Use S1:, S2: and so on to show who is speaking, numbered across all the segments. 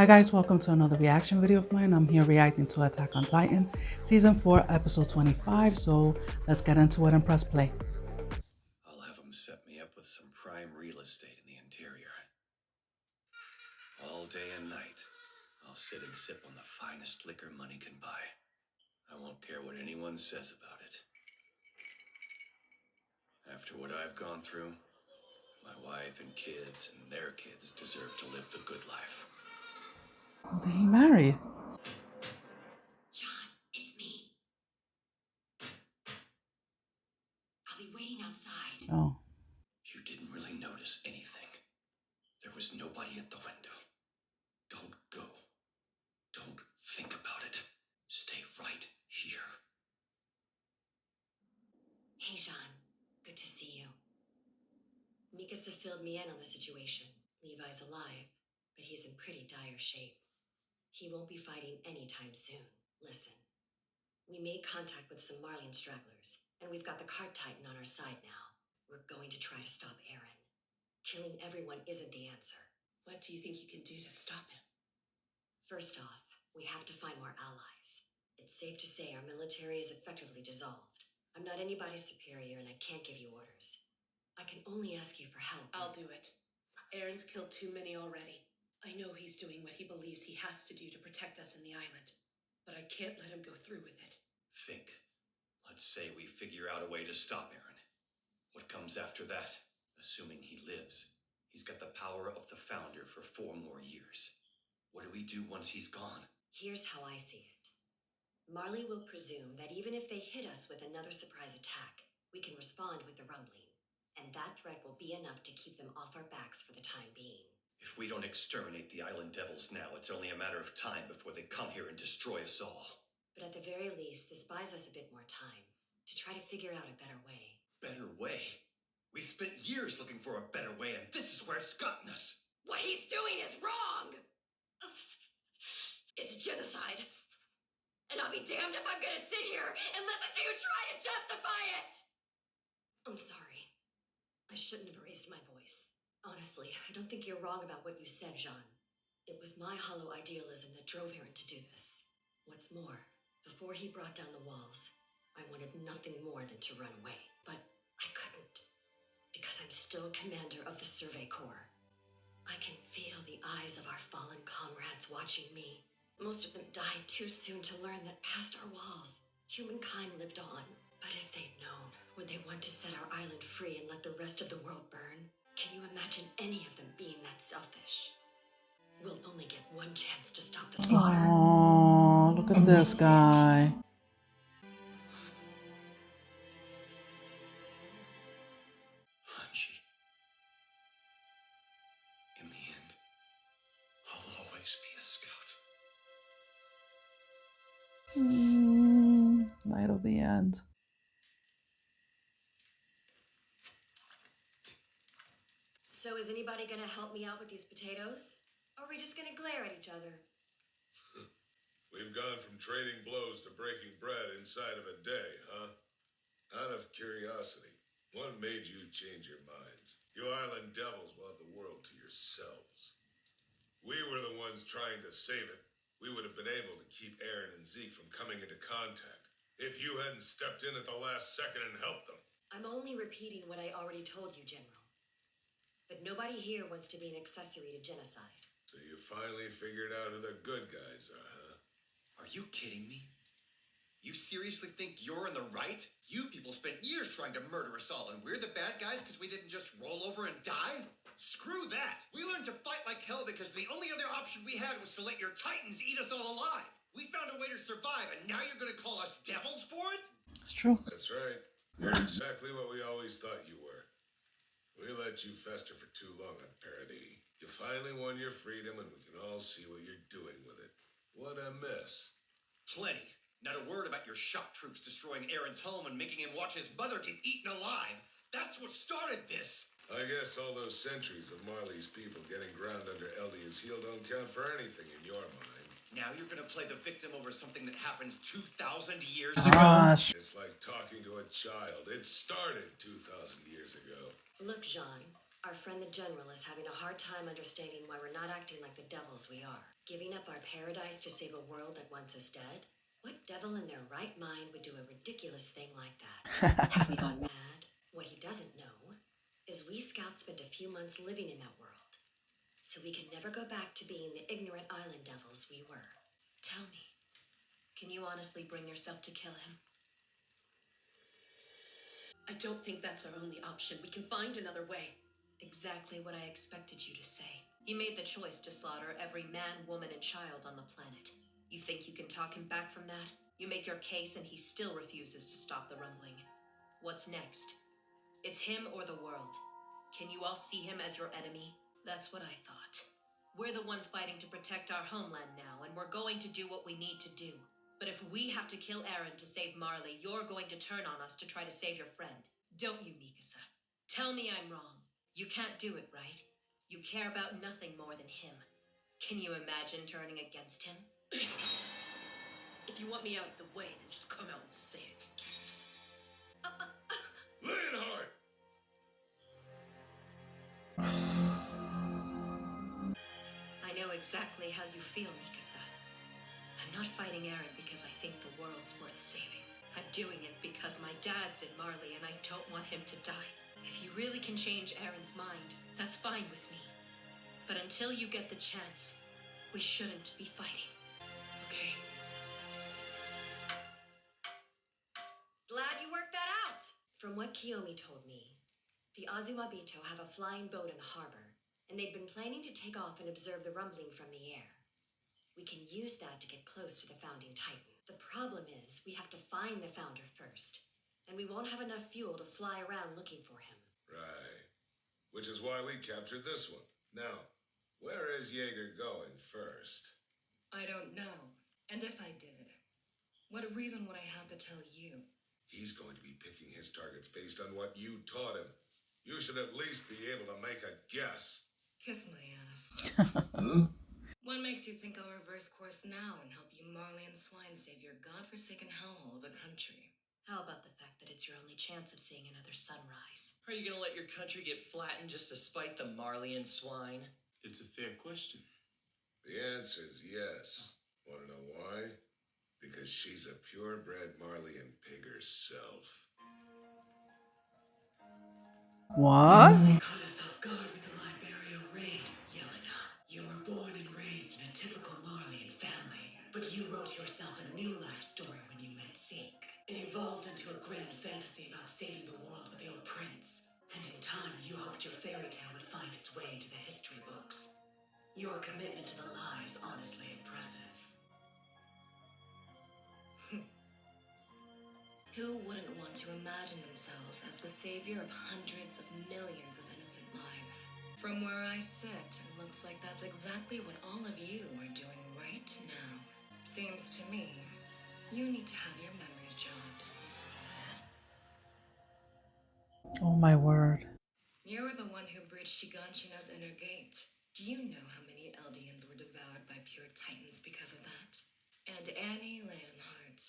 S1: Hi guys, welcome to another reaction video of mine. I'm here reacting to Attack on Titan, Season 4, Episode 25, so let's get into it and press play.
S2: I'll have them set me up with some prime real estate in the interior. All day and night, I'll sit and sip on the finest liquor money can buy. I won't care what anyone says about it. After what I've gone through, my wife and kids and their kids deserve to live the good life.
S1: Oh, he married.
S3: John, it's me. I'll be waiting outside.
S1: Oh.
S2: You didn't really notice anything. There was nobody at the window. Don't go. Don't think about it. Stay right here.
S3: Hey, John. Good to see you. Mikasa filled me in on the situation. Levi's alive, but he's in pretty dire shape. He won't be fighting anytime soon. Listen, we made contact with some Marleyan stragglers, and we've got the cart titan on our side now. We're going to try to stop Eren. Killing everyone isn't the answer.
S4: What do you think you can do to stop him?
S3: First off, we have to find more allies. It's safe to say our military is effectively dissolved. I'm not anybody's superior and I can't give you orders. I can only ask you for help.
S4: I'll do it. Eren's killed too many already. I know he's doing what he believes he has to do to protect us in the island, but I can't let him go through with it.
S2: Think. Let's say we figure out a way to stop Eren. What comes after that? Assuming he lives, he's got the power of the Founder for 4 more years. What do we do once he's gone?
S3: Here's how I see it. Marley will presume that even if they hit us with another surprise attack, we can respond with the rumbling. And that threat will be enough to keep them off our backs for the time being.
S2: If we don't exterminate the Island Devils now, it's only a matter of time before they come here and destroy us all.
S3: But at the very least, this buys us a bit more time to try to figure out a better way.
S2: Better way? We spent years looking for a better way, and this is where it's gotten us.
S3: What he's doing is wrong! It's genocide. And I'll be damned if I'm gonna sit here and listen to you try to justify it! I'm sorry. I shouldn't have raised my voice. Honestly, I don't think you're wrong about what you said, Jean. It was my hollow idealism that drove Eren to do this. What's more, before he brought down the walls, I wanted nothing more than to run away. But I couldn't, because I'm still commander of the Survey Corps. I can feel the eyes of our fallen comrades watching me. Most of them died too soon to learn that past our walls, humankind lived on. But if they'd known, would they want to set our island free and let the rest of the world burn? Can you imagine any of them being that selfish? We'll only get one chance to stop the slaughter.
S1: Oh, look at this guy.
S2: Hanji. In the end, I'll always be a scout.
S1: Light of the end.
S3: So is anybody gonna help me out with these potatoes? Or are we just gonna glare at each other?
S5: We've gone from trading blows to breaking bread inside of a day, huh? Out of curiosity, what made you change your minds? You Island Devils will have the world to yourselves. We were the ones trying to save it. We would have been able to keep Eren and Zeke from coming into contact if you hadn't stepped in at the last second and helped them.
S3: I'm only repeating what I already told you, General. But nobody here wants to be an accessory to genocide.
S5: So you finally figured out who the good guys are, huh?
S2: Are you kidding me? You seriously think you're in the right? You people spent years trying to murder us all, and we're the bad guys because we didn't just roll over and die? Screw that! We learned to fight like hell because the only other option we had was to let your titans eat us all alive. We found a way to survive, and now you're gonna call us devils for it?
S1: It's true.
S5: That's right. You're exactly what we always thought you were. We let you fester for too long on Paradis. You finally won your freedom, and we can all see what you're doing with it. What a mess.
S2: Plenty. Not a word about your shock troops destroying Eren's home and making him watch his mother get eaten alive. That's what started this.
S5: I guess all those centuries of Marley's people getting ground under Eldia's heel don't count for anything in your mind.
S2: Now you're gonna play the victim over something that happened 2,000 years ago?
S1: Gosh.
S5: It's like talking to a child. It started 2,000 years ago.
S3: Look, Jean, Our friend the General is having a hard time understanding why we're not acting like the devils we are. Giving up our paradise to save a world that wants us dead? What devil in their right mind would do a ridiculous thing like that? Have we gone mad? What he doesn't know is we scouts spent a few months living in that world. So we can never go back to being the ignorant island devils we were. Tell me, can you honestly bring yourself to kill him?
S4: I don't think that's our only option. We can find another way.
S3: Exactly what I expected you to say. He made the choice to slaughter every man, woman, and child on the planet. You think you can talk him back from that? You make your case and he still refuses to stop the rumbling. What's next? It's him or the world. Can you all see him as your enemy? That's what I thought. We're the ones fighting to protect our homeland now, and we're going to do what we need to do. But if we have to kill Eren to save Marley, you're going to turn on us to try to save your friend. Don't you, Mikasa? Tell me I'm wrong. You can't do it, right? You care about nothing more than him. Can you imagine turning against him?
S4: If you want me out of the way, then just come out and say it.
S5: Leonhard!
S3: I know exactly how you feel, Mikasa. I'm not fighting Eren because I think the world's worth saving. I'm doing it because my dad's in Marley and I don't want him to die. If you really can change Eren's mind, that's fine with me. But until you get the chance, we shouldn't be fighting.
S4: Okay.
S3: Glad you worked that out! From what Kiyomi told me, the Azumabito have a flying boat in the harbor, and they've been planning to take off and observe the rumbling from the air. We can use that to get close to the Founding Titan. The problem is, we have to find the Founder first, and we won't have enough fuel to fly around looking for him.
S5: Right. Which is why we captured this one. Now, where is Jaeger going first?
S6: I don't know. And if I did, what reason would I have to tell you?
S5: He's going to be picking his targets based on what you taught him. You should at least be able to make a guess.
S6: Kiss my ass.
S5: Hmm?
S6: What makes you think I'll reverse course now and help you Marley and Swine save your godforsaken hellhole of a country?
S3: How about the fact that it's your only chance of seeing another sunrise?
S7: Are you gonna let your country get flattened just to spite the Marley and Swine?
S8: It's a fair question.
S5: The answer is yes. Want to know why? Because she's a purebred Marleyan pig herself.
S1: What?
S4: You caught us off guard with the Liberia raid, Yelena. You were born and raised in a typical Marleyan family, but you wrote yourself a new life story when you met Zeke. It evolved into a grand fantasy about saving the world with your prince, and in time you hoped your fairy tale would find its way into the history books. Your commitment to the lie is honestly impressive.
S6: Who wouldn't want to imagine themselves as the savior of hundreds of millions of innocent lives? From where I sit, it looks like that's exactly what all of you are doing right now. Seems to me, you need to have your memories jogged.
S1: Oh my word.
S6: You're the one who breached Shiganshina's inner gate. Do you know how many Eldians were devoured by pure titans because of that? And Annie Leonhardt,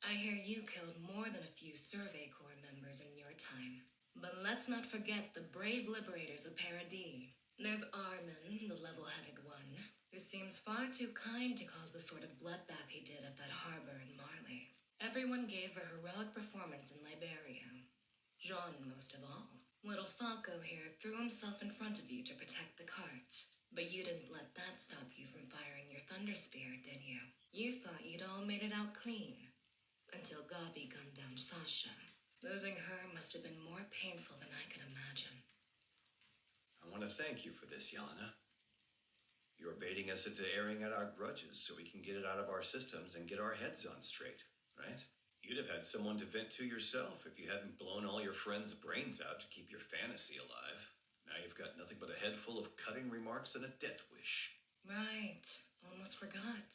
S6: I hear you killed more than a few Survey Corps members in your time. But let's not forget the brave liberators of Paradis. There's Armin, the level-headed one, who seems far too kind to cause the sort of bloodbath he did at that harbor in Marley. Everyone gave a heroic performance in Liberia. Jean most of all. Little Falco here threw himself in front of you to protect the cart. But you didn't let that stop you from firing your Thunder Spear, did you? You thought you'd all made it out clean. Until Gabi gunned down Sasha. Losing her must have been more painful than I could imagine.
S2: I want to thank you for this, Yelena. You're baiting us into airing out our grudges so we can get it out of our systems and get our heads on straight, right? You'd have had someone to vent to yourself if you hadn't blown all your friends' brains out to keep your fantasy alive. Now you've got nothing but a head full of cutting remarks and a death wish.
S6: Right. Almost forgot.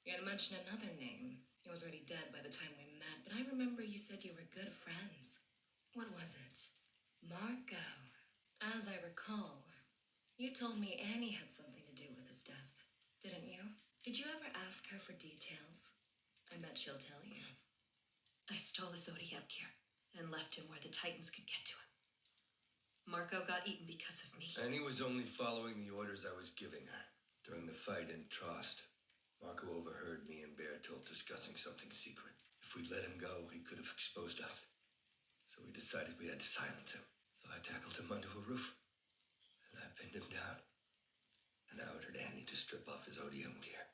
S6: You had mentioned another name. He was already dead by the time we met, but I remember you said you were good friends. What was it? Marco. As I recall, you told me Annie had something to do with his death, didn't you? Did you ever ask her for details? I bet she'll tell you.
S3: I stole the Zodiac gear and left him where the Titans could get to him. Marco got eaten because of me.
S8: Annie was only following the orders I was giving her. During the fight in Trost, Marco overheard me and Bertolt discussing something secret. If we let him go, he could have exposed us. So we decided we had to silence him. So I tackled him onto a roof, and I pinned him down. And I ordered Annie to strip off his ODM gear.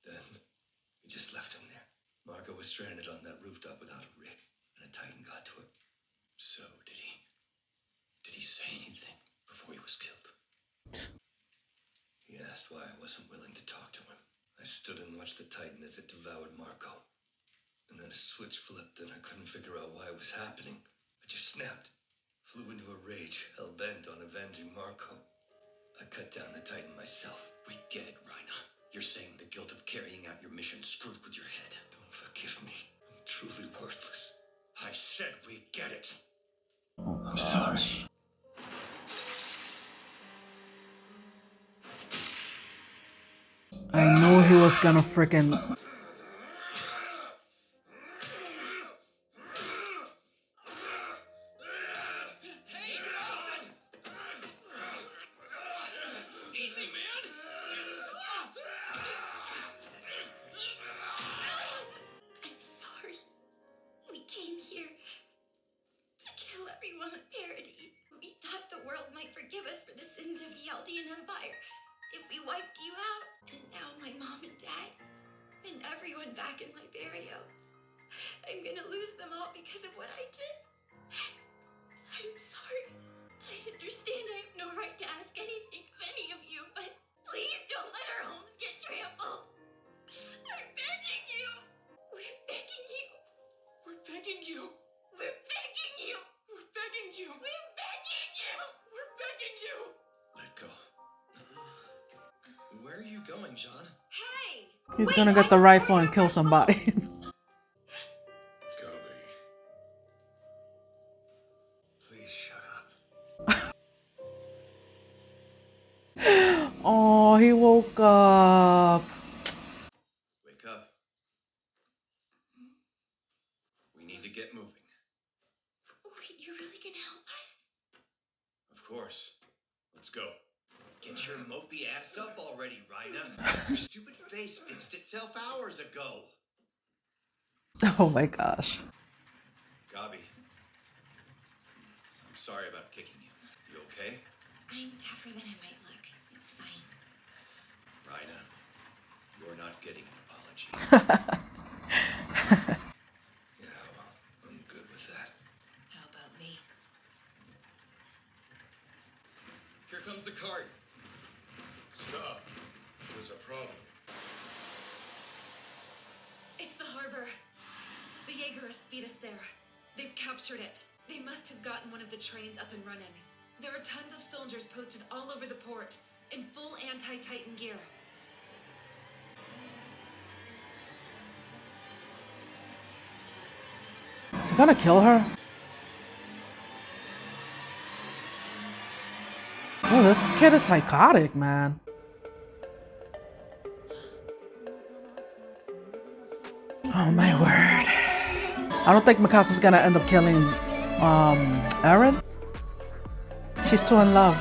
S8: Then we just left him there. Marco was stranded on that rooftop without a rig, and a Titan got to him.
S2: So, did he say anything before he was killed?
S8: He asked why I wasn't willing to talk to him. I stood and watched the Titan as it devoured Marco. And then a switch flipped and I couldn't figure out why it was happening. I just snapped, flew into a rage, hell-bent on avenging Marco. I cut down the Titan myself.
S2: We get it, Rhina. You're saying the guilt of carrying out your mission screwed with your head.
S8: Don't forgive me. I'm truly worthless.
S2: I said we get it.
S1: Oh gosh. I knew he was gonna freaking.
S7: Hey, John! Easy, man!
S3: I'm sorry. We came here to kill everyone on Parody. We thought the world might forgive us for the sins of the Eldian Empire if we wiped you out. And now my mom and dad and everyone back in Liberio, I'm gonna lose them all because of what I did. I'm sorry. I understand I have no right to ask anything of any of you, but please don't let our homes get trampled. I'm begging you. We're begging you.
S7: We're begging you!
S3: We're begging you.
S7: We're begging you!
S3: We're begging you.
S7: We're begging you!
S8: Let go.
S7: Where are you going, John?
S3: Hey!
S1: He's
S3: Wait,
S1: gonna
S3: I
S1: get the
S3: just
S1: rifle
S3: wanted
S1: and
S3: to
S1: kill
S3: rush home.
S1: somebody.
S5: Gubby. Please shut up.
S1: Oh, he woke up.
S2: Wake up. We need to get moving.
S3: Wait, you're really gonna help us?
S2: Of course. Let's go. Get your mopey ass up already, Rhina. Your stupid face fixed itself hours ago.
S1: Oh my gosh.
S2: Gabi. I'm sorry about kicking you. You okay?
S3: I'm tougher than I might look. It's fine.
S2: Rhina, you're not getting an apology.
S8: Yeah, well, I'm good with that.
S3: How about me?
S7: Here comes the cart.
S5: Stop. There's a problem.
S6: It's the harbor. The Jaegers beat us there. They've captured it. They must have gotten one of the trains up and running. There are tons of soldiers posted all over the port in full anti-Titan gear.
S1: Is he gonna kill her? Oh, this kid is psychotic, man. Oh my word. I don't think Mikasa's gonna end up killing Eren. She's too in love.